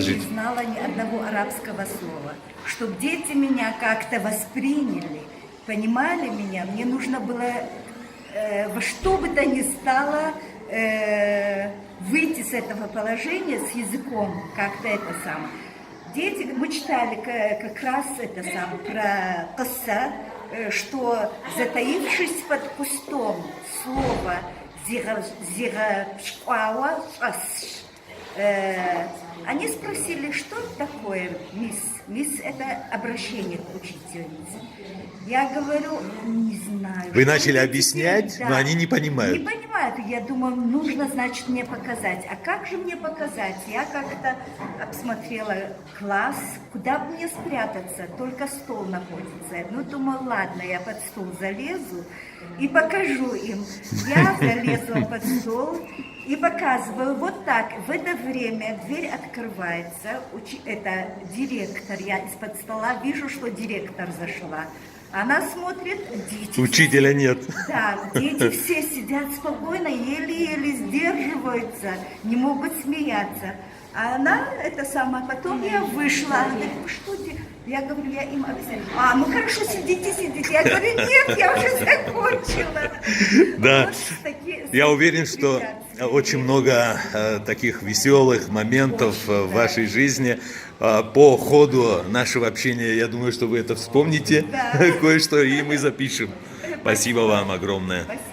не знала ни одного арабского слова. Чтобы дети меня как-то восприняли, понимали меня, мне нужно было во что бы то ни стало выйти с этого положения с языком, как-то это самое. Дети, мы читали как раз это самое, про коса, что затаившись под кустом слово зирапшкуала, они спросили, что такое мисс? Мисс – это обращение к учительнице. Я говорю, не знаю. Вы начали объяснять, да, но они не понимают. Не понимают. Я думаю, нужно, значит, мне показать. А как же мне показать? Я как-то обсмотрела класс, куда бы мне спрятаться, только стол находится. Ну, думаю, ладно, я под стол залезу и покажу им. Я залезла под стол и показываю вот так. В это время дверь открывается. Это директор. Я из-под стола вижу, что директор зашла. Она смотрит, дети... Учителя нет. Да, дети все сидят спокойно, еле-еле сдерживаются, не могут смеяться. А она, это самое, потом я вышла, она говорит, ну что ты? Я говорю, я им объясняю. А, ну хорошо, сидите. Я говорю, нет, я уже закончила. Да, Вот такие, я уверен, что препятствия. очень много таких веселых моментов в вашей жизни. По ходу нашего общения, я думаю, что вы это вспомните, Да. кое-что, и мы запишем. Спасибо вам огромное. Спасибо.